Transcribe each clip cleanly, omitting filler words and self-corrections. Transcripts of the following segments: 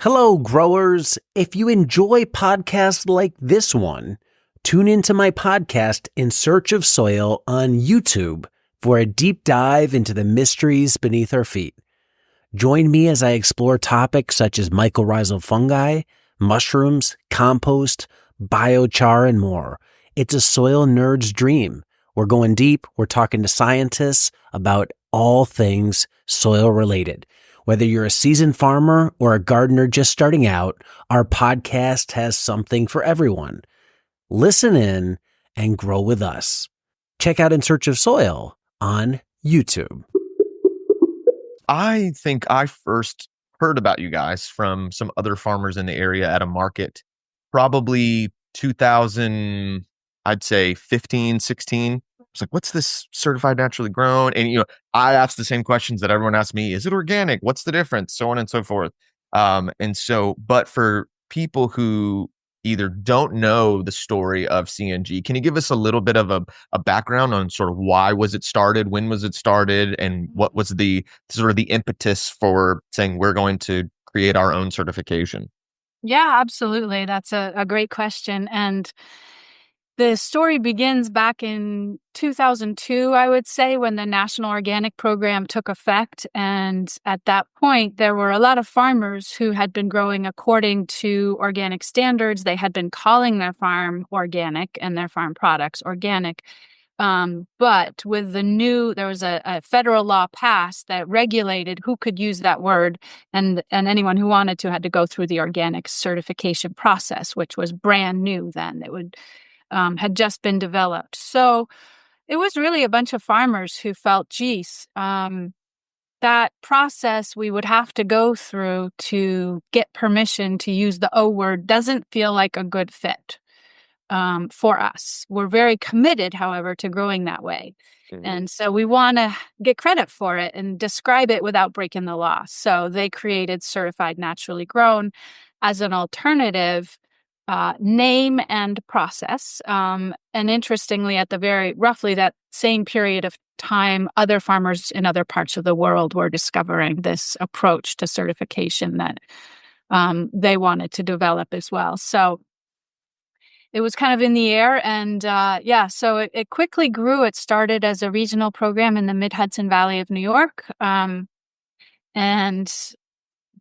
Hello, growers. If you enjoy podcasts like this one, tune into my podcast In Search of Soil on YouTube for a deep dive into the mysteries beneath our feet. Join me as I explore topics such as mycorrhizal fungi, mushrooms, compost, biochar, and more. It's a soil nerd's dream. We're going deep. We're talking to scientists about all things soil related. Whether you're a seasoned farmer or a gardener just starting out, our podcast has something for everyone. Listen in and grow with us. Check out In Search of Soil on YouTube. I think I first heard about you guys from some other farmers in the area at a market, probably 2000, I'd say 15, 16. It's like, what's this certified naturally grown? And, I asked the same questions that everyone asked me. Is it organic? What's the difference? So on and so forth. But for people who either don't know the story of CNG, can you give us a little bit of a background on sort of why was it started, when was it started, and what was the sort of the impetus for saying we're going to create our own certification? Yeah, absolutely. That's a great question. And the story begins back in 2002, I would say, when the National Organic Program took effect. And at that point, there were a lot of farmers who had been growing according to organic standards. They had been calling their farm organic and their farm products organic. But with there was a federal law passed that regulated who could use that word, and anyone who wanted to had to go through the organic certification process, which was brand new then. It had just been developed. So it was really a bunch of farmers who felt, geez, that process we would have to go through to get permission to use the O word doesn't feel like a good fit for us. We're very committed, however, to growing that way. Mhm. And so we want to get credit for it and describe it without breaking the law. So they created Certified Naturally Grown as an alternative name and process. And interestingly, at roughly that same period of time, other farmers in other parts of the world were discovering this approach to certification that they wanted to develop as well. So it was kind of in the air. And so it quickly grew. It started as a regional program in the Mid-Hudson Valley of New York. And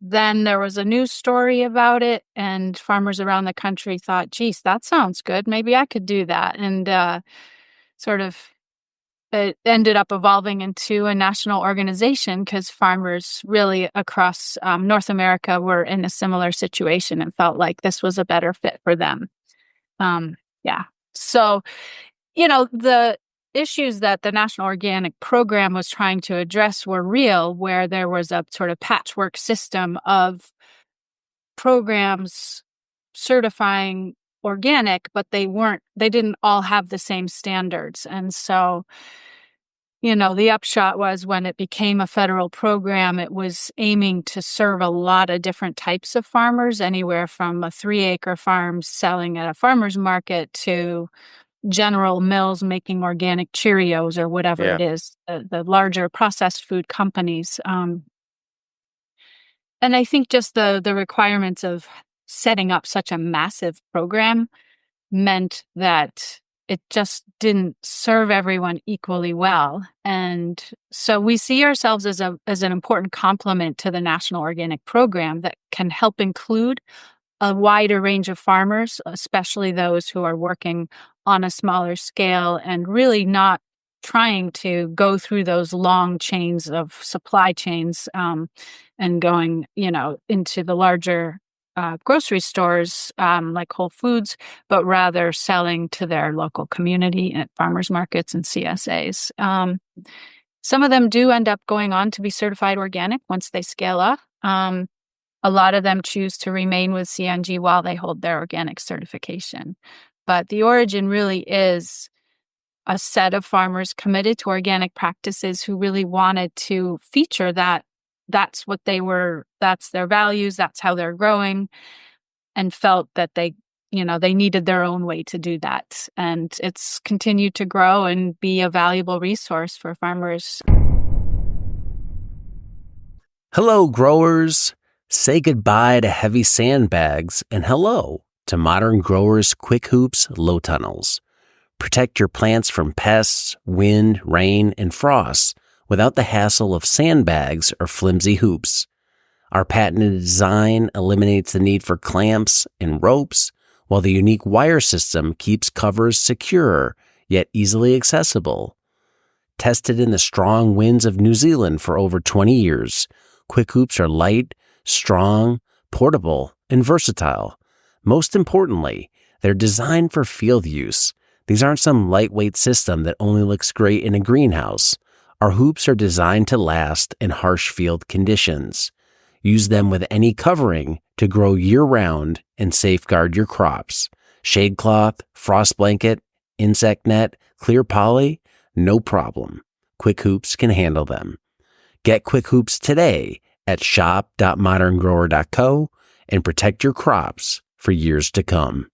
then there was a news story about it, and farmers around the country thought, geez, that sounds good. Maybe I could do that. And it ended up evolving into a national organization because farmers really across North America were in a similar situation and felt like this was a better fit for them. So, the issues that the National Organic Program was trying to address were real, where there was a sort of patchwork system of programs certifying organic, but they didn't all have the same standards. And so, the upshot was when it became a federal program, it was aiming to serve a lot of different types of farmers, anywhere from a 3-acre farm selling at a farmer's market to General Mills making organic Cheerios or whatever it is, the larger processed food companies. And I think just the requirements of setting up such a massive program meant that it just didn't serve everyone equally well. And so we see ourselves as an important complement to the National Organic Program that can help include a wider range of farmers, especially those who are working on a smaller scale and really not trying to go through those long chains of supply chains and going, into the larger grocery stores like Whole Foods, but rather selling to their local community at farmers markets and CSAs. Some of them do end up going on to be certified organic once they scale up. A lot of them choose to remain with CNG while they hold their organic certification. But the origin really is a set of farmers committed to organic practices who really wanted to feature that. That's what that's their values, that's how they're growing, and felt that they needed their own way to do that. And it's continued to grow and be a valuable resource for farmers. Hello, growers. Say goodbye to heavy sandbags and hello to Modern Growers Quick Hoops Low Tunnels. Protect your plants from pests, wind, rain, and frost without the hassle of sandbags or flimsy hoops. Our patented design eliminates the need for clamps and ropes, while the unique wire system keeps covers secure yet easily accessible. Tested in the strong winds of New Zealand for over 20 years, Quick Hoops are light, strong, portable, and versatile. Most importantly, they're designed for field use. These aren't some lightweight system that only looks great in a greenhouse. Our hoops are designed to last in harsh field conditions. Use them with any covering to grow year-round and safeguard your crops. Shade cloth, frost blanket, insect net, clear poly, no problem. Quick Hoops can handle them. Get Quick Hoops today at shop.moderngrower.co and protect your crops for years to come.